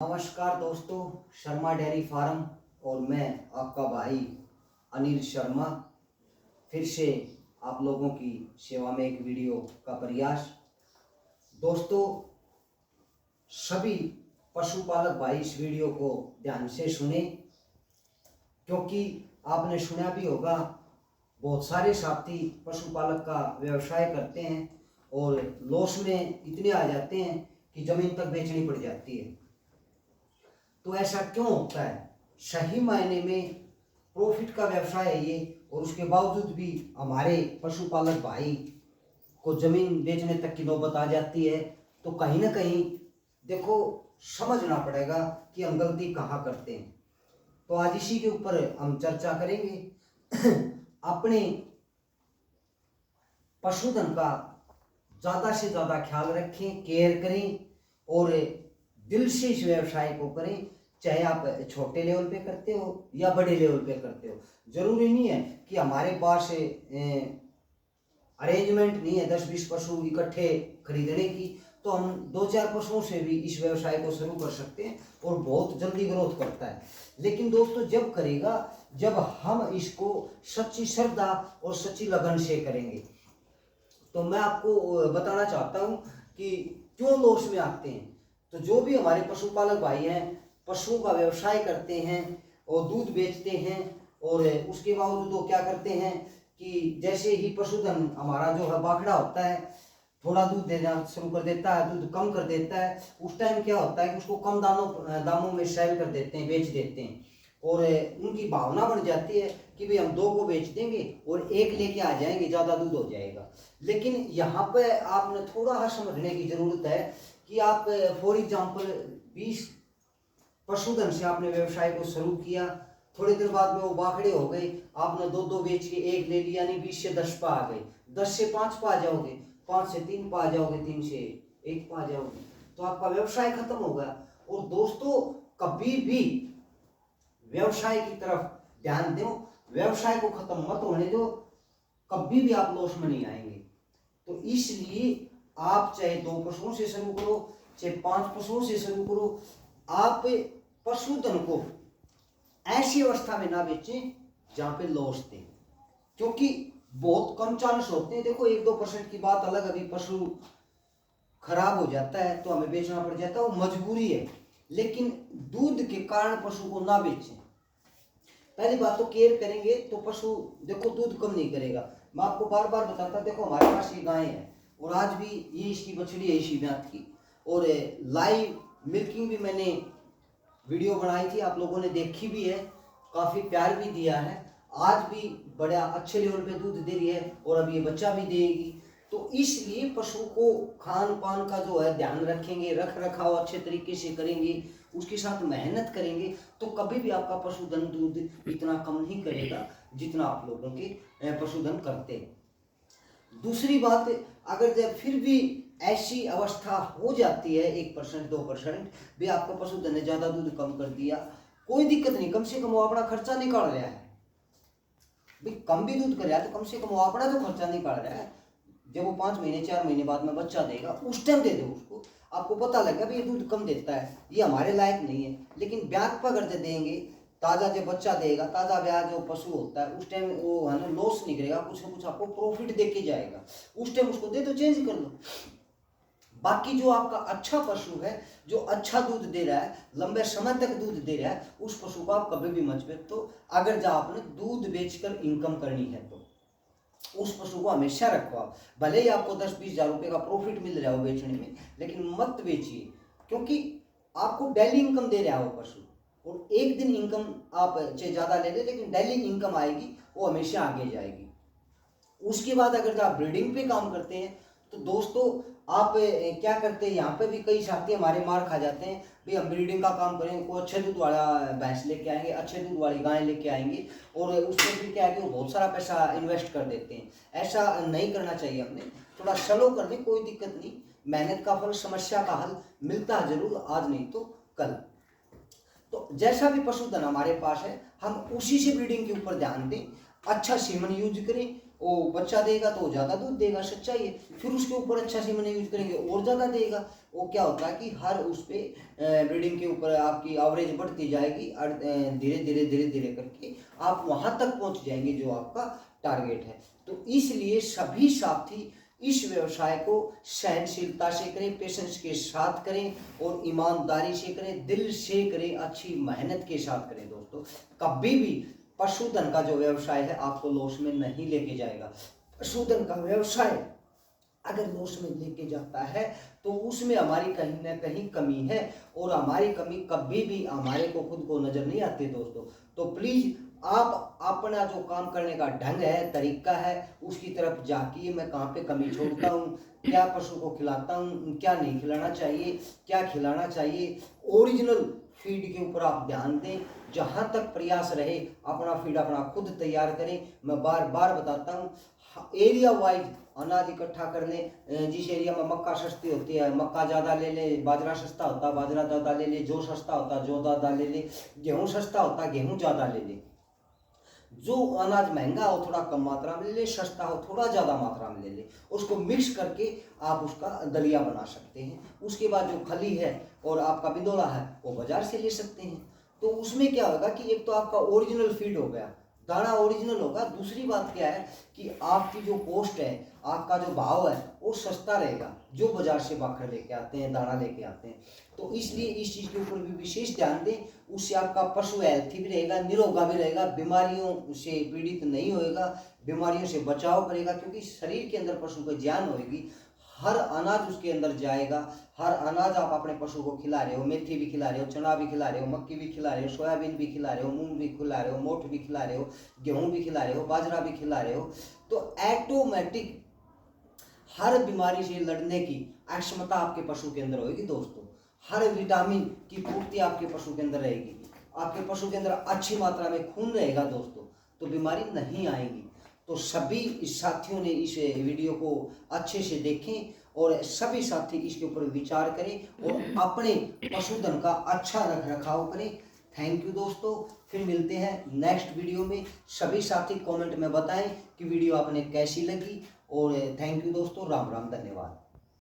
नमस्कार दोस्तों, Sharma dairy farm और मैं आपका भाई अनिल शर्मा फिर से आप लोगों की सेवा में एक वीडियो का प्रयास। दोस्तों, सभी पशुपालक भाई इस वीडियो को ध्यान से सुने, क्योंकि आपने सुना भी होगा बहुत सारे साथी पशुपालक का व्यवसाय करते हैं और लॉस में इतने आ जाते हैं कि ज़मीन तक बेचनी पड़ जाती है। तो ऐसा क्यों होता है? सही मायने में प्रॉफिट का व्यवसाय है ये, और उसके बावजूद भी हमारे पशुपालक भाई को जमीन बेचने तक की नौबत आ जाती है। तो कहीं ना कहीं देखो, समझना पड़ेगा कि हम गलती कहाँ करते हैं। तो आज इसी के ऊपर हम चर्चा करेंगे। अपने पशुधन का ज़्यादा से ज़्यादा ख्याल रखें, केयर करें और दिल से इस व्यवसाय को करें। चाहे आप छोटे लेवल पे करते हो या बड़े लेवल पे करते हो, जरूरी नहीं है कि हमारे पास अरेंजमेंट नहीं है 10-20 पशु इकट्ठे खरीदने की। तो हम 2-4 पशुओं से भी इस व्यवसाय को शुरू कर सकते हैं और बहुत जल्दी ग्रोथ करता है। लेकिन दोस्तों, जब करेगा जब हम इसको सच्ची श्रद्धा और सच्ची लगन से करेंगे। तो मैं आपको बताना चाहता हूँ कि क्यों लॉस में आते हैं। तो जो भी हमारे पशुपालक भाई हैं, पशुओं का व्यवसाय करते हैं और दूध बेचते हैं, और उसके बावजूद वो क्या करते हैं कि जैसे ही पशुधन हमारा जो है बाखड़ा होता है, थोड़ा दूध देना शुरू कर देता है, दूध कम कर देता है, उस टाइम क्या होता है कि उसको कम दामों में सेल कर देते हैं, बेच देते हैं। और उनकी भावना बन जाती है कि भाई हम 2 को बेच देंगे और 1 लेके आ जाएंगे, ज़्यादा दूध हो जाएगा। लेकिन यहाँ पे आपने थोड़ा सा समझने की ज़रूरत है कि आप फॉर एग्जाम्पल 20 पशुधन से आपने व्यवसाय को शुरू किया, थोड़ी देर बाद में वो बाखड़े हो गए, आपने 2-2 बेच के 1 ले लिया, यानी 20 से 10 पा आ गए, 10 से 5 पा आ जाओगे, 5 से 3 पा आ जाओगे, 3 से 1 पा आ जाओगे, तो आपका व्यवसाय खत्म होगा। और दोस्तों, कभी भी व्यवसाय की तरफ ध्यान दो, व्यवसाय को खत्म मत होने दो, कभी भी आप लॉस में नहीं आएंगे। तो इसलिए आप चाहे 2 पशुओं से शुरू करो, चाहे 5 पशुओं से शुरू करो, आप पशुधन को ऐसी अवस्था में ना बेचें जहां पे लॉस दे, क्योंकि बहुत कम चांस होते हैं। देखो, 1-2% की बात अलग, अभी पशु खराब हो जाता है तो हमें बेचना पड़ जाता है, वो मजबूरी है। लेकिन दूध के कारण पशु को ना बेचें। पहली बात तो केयर करेंगे तो पशु देखो दूध कम नहीं करेगा। मैं आपको बार बार बताता, देखो हमारे पास ये गाय है और आज भी ये इसकी बछड़ी है इसी ब्यात की, और लाइव मिल्किंग भी मैंने वीडियो बनाई थी, आप लोगों ने देखी भी है, काफ़ी प्यार भी दिया है। आज भी बड़ा अच्छे लेवल पे दूध दे रही है और अब ये बच्चा भी देगी। तो इसलिए पशु को खान पान का जो है ध्यान रखेंगे, रख रखाव अच्छे तरीके से करेंगे, उसके साथ मेहनत करेंगे, तो कभी भी आपका पशुधन दूध इतना कम नहीं करेगा जितना आप लोगों के पशुधन करते हैं। दूसरी बात, अगर जब फिर भी ऐसी अवस्था हो जाती है 1% 2% भी आपका पशुधन ने ज़्यादा दूध कम कर दिया, कोई दिक्कत नहीं, कम से कम वो अपना खर्चा निकाल रहा है। भाई कम भी दूध कर रहा है तो कम से कम वो अपना जो खर्चा निकाल रहा है। जब वो 5 महीने 4 महीने बाद में बच्चा देगा, उस टाइम दे दो उसको, आपको पता लगेगा भाई ये दूध कम देता है, ये हमारे लायक नहीं है। लेकिन ब्याज पर अगर देंगे, ताज़ा जब बच्चा देगा, ताज़ा ब्याज जो पशु होता है, उस टाइम वो है ना लॉस नहीं करेगा, कुछ ना कुछ आपको प्रॉफिट दे के जाएगा। उस टाइम उसको दे दो, चेंज कर लो। बाकी जो आपका अच्छा पशु है, जो अच्छा दूध दे रहा है, लंबे समय तक दूध दे रहा है, उस पशु को आप कभी भी मत बेचो। अगर जब आपने दूध बेचकर इनकम करनी है तो उस पशु को हमेशा रखो आप, भले ही आपको 10-20 हज़ार रुपये का प्रॉफिट मिल रहा हो बेचने में, लेकिन मत बेचिए, क्योंकि आपको डेली इनकम दे रहा हो पशु। और एक दिन इनकम आप चाहे ज़्यादा ले ले, लेकिन डेली इनकम आएगी, वो हमेशा आगे जाएगी। उसके बाद अगर आप ब्रीडिंग पे काम करते हैं तो दोस्तों, आप क्या करते हैं, यहाँ पे भी कई साथी हमारे मार खा जाते हैं, भाई हम ब्रीडिंग का काम करेंगे, कोई अच्छे दूध वाला भैंस लेके आएंगे, अच्छे दूध वाली गाय लेके आएंगे, और उसमें फिर क्या है कि वो बहुत सारा पैसा इन्वेस्ट कर देते हैं। ऐसा नहीं करना चाहिए, हमने थोड़ा स्लो कर लें, कोई दिक्कत नहीं, मेहनत का फल, समस्या का हल मिलता है जरूर, आज नहीं तो कल। तो जैसा भी पशुधन हमारे पास है, हम उसी से ब्रीडिंग के ऊपर ध्यान दें, अच्छा सीमन यूज करें, वो बच्चा देगा तो वो ज़्यादा दूध देगा, सच्चाई है। फिर उसके ऊपर अच्छा सीमेंट यूज करेंगे और ज़्यादा देगा। वो क्या होता है कि हर उस पर ब्रीडिंग के ऊपर आपकी एवरेज बढ़ती जाएगी और धीरे धीरे धीरे धीरे करके आप वहाँ तक पहुँच जाएंगे जो आपका टारगेट है। तो इसलिए सभी साथी इस व्यवसाय को सहनशीलता से करें, पेशेंस के साथ करें और ईमानदारी से करें, दिल से करें, अच्छी मेहनत के साथ करें। दोस्तों कभी भी पशुधन का जो व्यवसाय है आपको लॉस में नहीं लेके जाएगा। पशुधन का व्यवसाय अगर लॉस में लेके जाता है तो उसमें हमारी कहीं ना कहीं कमी है और हमारी कमी कभी भी हमारे को खुद को नजर नहीं आती दोस्तों। तो प्लीज आप अपना जो काम करने का ढंग है, तरीका है, उसकी तरफ जाकिए। मैं कहाँ पे कमी छोड़ता हूँ, क्या पशु को खिलाता हूँ, क्या नहीं खिलाना चाहिए, क्या खिलाना चाहिए, ओरिजिनल फीड के ऊपर आप ध्यान दें। जहाँ तक प्रयास रहे अपना फीड अपना खुद तैयार करें। मैं बार बार बताता हूँ एरिया वाइज अनाज इकट्ठा कर लें। जिस एरिया में मक्का सस्ती होती है मक्का ज़्यादा ले ले, बाजरा सस्ता होता है बाजरा ज़्यादा ले ले, जौ सस्ता होता है जौ ज़्यादा ले ले, गेहूँ सस्ता होता है गेहूँ ज़्यादा ले ले। जो अनाज महंगा हो थोड़ा कम मात्रा में ले ले, सस्ता हो थोड़ा ज़्यादा मात्रा में ले ले, उसको मिक्स करके आप उसका दलिया बना सकते हैं। उसके बाद जो खली है और आपका बिदोला है वो बाजार से ले सकते हैं। तो उसमें क्या होगा कि एक तो आपका ओरिजिनल फीड हो गया, दाना ओरिजिनल होगा। दूसरी बात क्या है कि आपकी जो कॉस्ट है, आपका जो भाव है वो सस्ता रहेगा जो बाजार से बाखर लेके आते हैं, दाना लेके आते हैं। तो इसलिए इस चीज़ के ऊपर भी विशेष ध्यान दें। उससे आपका पशु हेल्थी भी रहेगा, निरोगा भी रहेगा, बीमारियों से पीड़ित नहीं होएगा, बीमारियों से बचाव करेगा। क्योंकि शरीर के अंदर पशु को जान होएगी, हर अनाज उसके अंदर जाएगा। हर अनाज आप अपने पशु को खिला रहे हो, मेथी भी खिला रहे हो, चना भी खिला रहे हो, मक्की भी खिला रहे हो, सोयाबीन भी खिला रहे हो, मूंग भी खिला रहे हो, मोठ भी खिला रहे हो, गेहूं भी खिला रहे हो, बाजरा भी खिला रहे हो। तो ऑटोमेटिक हर बीमारी से लड़ने की क्षमता आपके पशु के अंदर होगी दोस्तों। हर विटामिन की पूर्ति आपके पशु के अंदर रहेगी। आपके पशु के अंदर अच्छी मात्रा में खून रहेगा दोस्तों, तो बीमारी नहीं आएगी। तो सभी साथियों ने इस वीडियो को अच्छे से देखें और सभी साथी इसके ऊपर विचार करें और अपने पशुधन का अच्छा रख रखाव करें। थैंक यू दोस्तों, फिर मिलते हैं नेक्स्ट वीडियो में। सभी साथी कमेंट में बताएं कि वीडियो आपने कैसी लगी। और थैंक यू दोस्तों, राम राम, धन्यवाद।